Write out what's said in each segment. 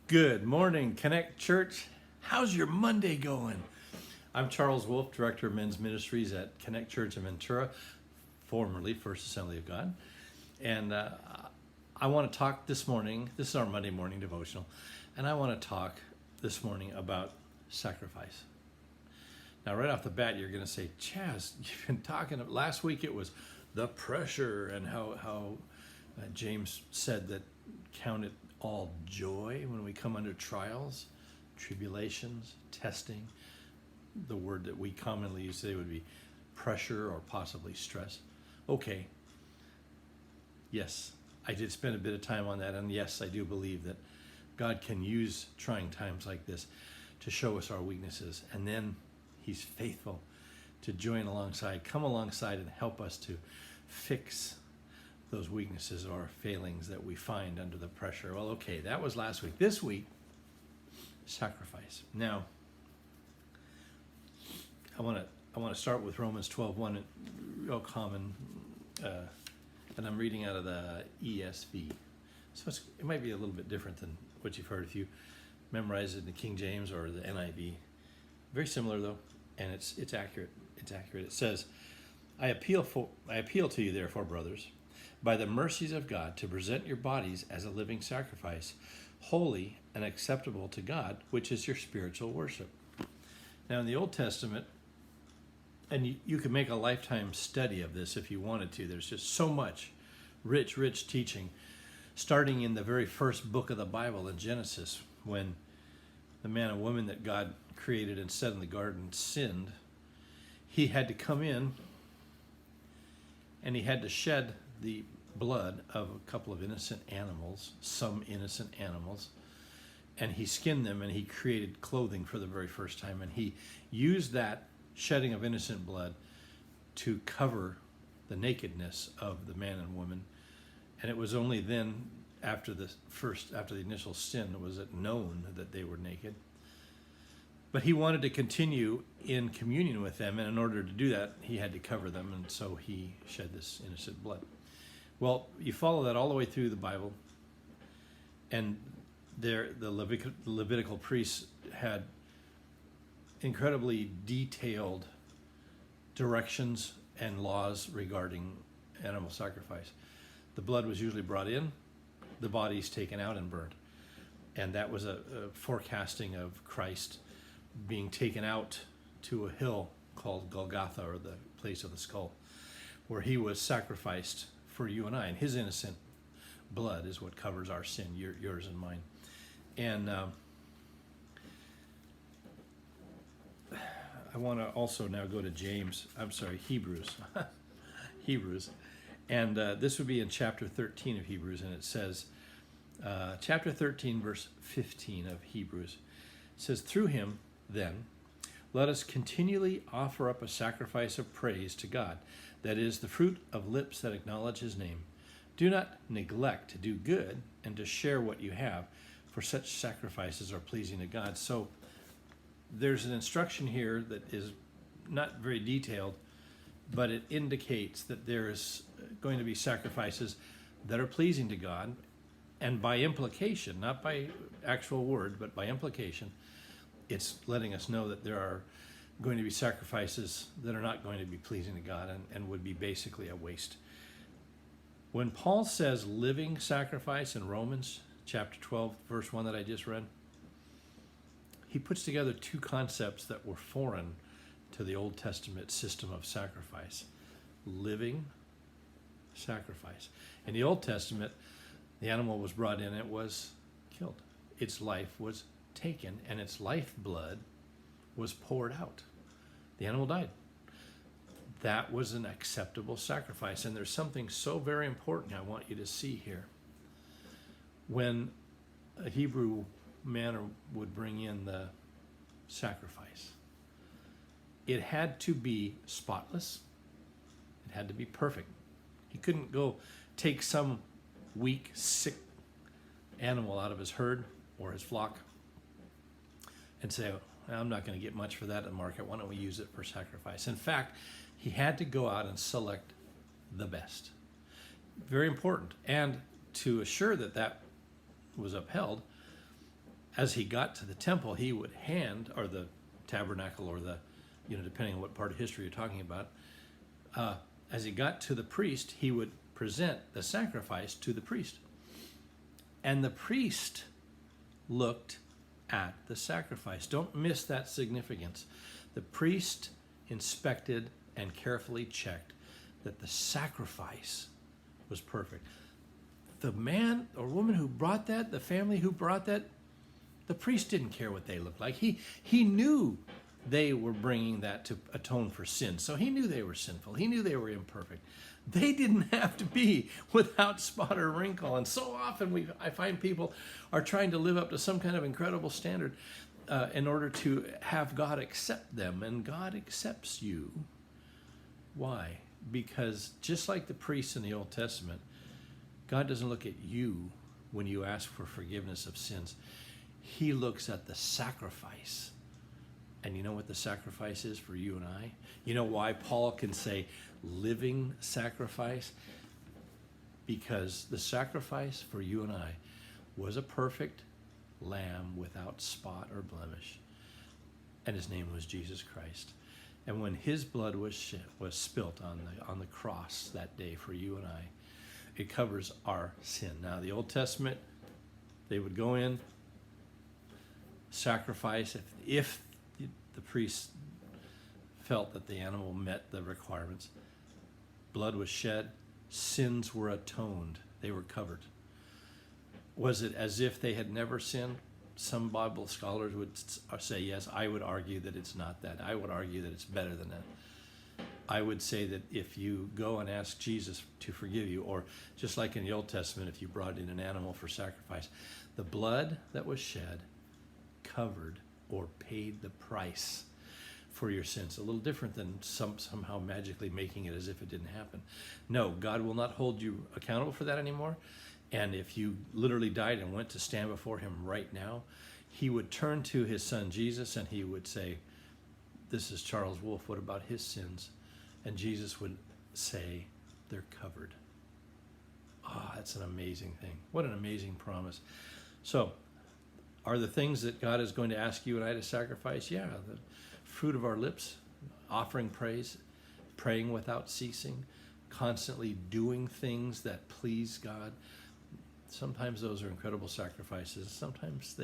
Good morning, Connect Church. How's your Monday going? I'm Charles Wolf, Director of Men's Ministries at Connect Church in Ventura, formerly First Assembly of God. And I want to talk this morning, this is our Monday morning devotional, and I want to talk this morning about sacrifice. Now, right off the bat, you're going to say, Chaz, you've been talking, last week it was the pressure and how James said that count it all joy when we come under trials, tribulations, testing. The word that we commonly use today would be pressure or possibly stress. Okay. Yes, I did spend a bit of time on that, and yes, I do believe that God can use trying times like this to show us our weaknesses, and then He's faithful to join alongside, come alongside and help us to fix those weaknesses or failings that we find under the pressure. Well, okay, that was last week. This week, sacrifice. Now, I want to start with Romans 12:1, real common, and I'm reading out of the ESV. So it might be a little bit different than what you've heard if you memorize it in the King James or the NIV. Very similar though, and it's accurate. It's accurate. It says, I appeal to you, therefore, brothers, by the mercies of God, to present your bodies as a living sacrifice, holy and acceptable to God, which is your spiritual worship. Now, in the Old Testament, and you can make a lifetime study of this if you wanted to. There's just so much rich teaching, starting in the very first book of the Bible in Genesis, when the man and woman that God created and set in the garden sinned. He had to come in and he had to shed the blood of a couple of innocent animals, some innocent animals, and he skinned them and he created clothing for the very first time, and he used that shedding of innocent blood to cover the nakedness of the man and woman. And it was only then, after the initial sin, was it known that they were naked. But he wanted to continue in communion with them, and in order to do that, he had to cover them, and so he shed this innocent blood. Well, you follow that all the way through the Bible, and the Levitical priests had incredibly detailed directions and laws regarding animal sacrifice. The blood was usually brought in, the bodies taken out and burned. And that was a forecasting of Christ being taken out to a hill called Golgotha, or the place of the skull, where he was sacrificed for you and I. And his innocent blood is what covers our sin, yours and mine. And I want to also now go to Hebrews. Hebrews. And this would be in chapter 13 of Hebrews, and it says, chapter 13, verse 15 of Hebrews, it says, through him, then, let us continually offer up a sacrifice of praise to God, that is, the fruit of lips that acknowledge his name. Do not neglect to do good and to share what you have, for such sacrifices are pleasing to God. So there's an instruction here that is not very detailed, but it indicates that there is going to be sacrifices that are pleasing to God, and by implication, not by actual word, but by implication, it's letting us know that there are going to be sacrifices that are not going to be pleasing to God and would be basically a waste. When Paul says living sacrifice in Romans chapter 12, verse 1 that I just read, he puts together two concepts that were foreign to the Old Testament system of sacrifice. Living sacrifice. In the Old Testament, the animal was brought in, it was killed. Its life was taken, and its lifeblood was poured out. The animal died. That was an acceptable sacrifice. And there's something so very important I want you to see here. When a Hebrew man would bring in the sacrifice, it had to be spotless. It had to be perfect. He couldn't go take some weak, sick animal out of his herd or his flock and say, I'm not going to get much for that at the market. Why don't we use it for sacrifice? In fact, he had to go out and select the best. Very important. And to assure that that was upheld, as he got to the temple, he would hand, or the tabernacle, or the, depending on what part of history you're talking about, as he got to the priest, he would present the sacrifice to the priest. And the priest looked at the sacrifice. Don't miss that significance. The priest inspected and carefully checked that the sacrifice was perfect. The man or woman who brought that, the family who brought that, the priest didn't care what they looked like. He knew they were bringing that to atone for sin. So he knew they were sinful. He knew they were imperfect. They didn't have to be without spot or wrinkle. And so often I find people are trying to live up to some kind of incredible standard in order to have God accept them. And God accepts you. Why? Because just like the priests in the Old Testament, God doesn't look at you when you ask for forgiveness of sins. He looks at the sacrifice. And you know what the sacrifice is for you and I? You know why Paul can say living sacrifice? Because the sacrifice for you and I was a perfect lamb without spot or blemish. And his name was Jesus Christ. And when his blood was spilt on the cross that day for you and I, it covers our sin. Now, the Old Testament, they would go in, sacrifice. If the priest felt that the animal met the requirements, blood was shed, sins were atoned, they were covered. Was it as if they had never sinned? Some Bible scholars would say yes. I would argue that it's not that. I would argue that it's better than that. I would say that if you go and ask Jesus to forgive you, or just like in the Old Testament, if you brought in an animal for sacrifice, the blood that was shed covered or paid the price for your sins. A little different than somehow magically making it as if it didn't happen. No, God will not hold you accountable for that anymore. And if you literally died and went to stand before him right now, he would turn to his son Jesus and he would say, this is Charles Wolf, what about his sins? And Jesus would say, they're covered. Ah, that's an amazing thing. What an amazing promise. So, are the things that God is going to ask you and I to sacrifice? Yeah, the fruit of our lips, offering praise, praying without ceasing, constantly doing things that please God. Sometimes those are incredible sacrifices. Sometimes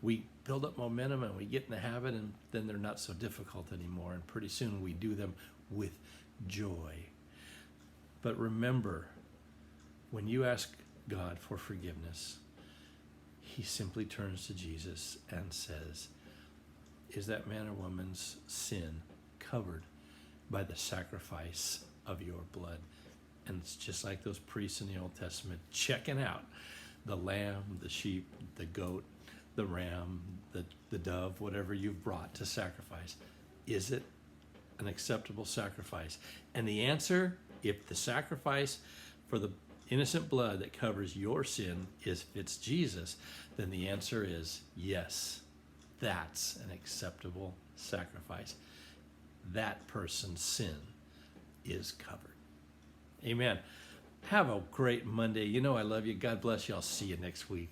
we build up momentum and we get in the habit, and then they're not so difficult anymore. And pretty soon we do them with joy. But remember, when you ask God for forgiveness, he simply turns to Jesus and says, is that man or woman's sin covered by the sacrifice of your blood? And it's just like those priests in the Old Testament checking out the lamb, the sheep, the goat, the ram, the dove, whatever you've brought to sacrifice. Is it an acceptable sacrifice? And the answer, if the sacrifice for the innocent blood that covers your sin is it's Jesus, then the answer is yes. That's an acceptable sacrifice. That person's sin is covered. Amen. Have a great Monday. You know I love you. God bless you. I'll see you next week.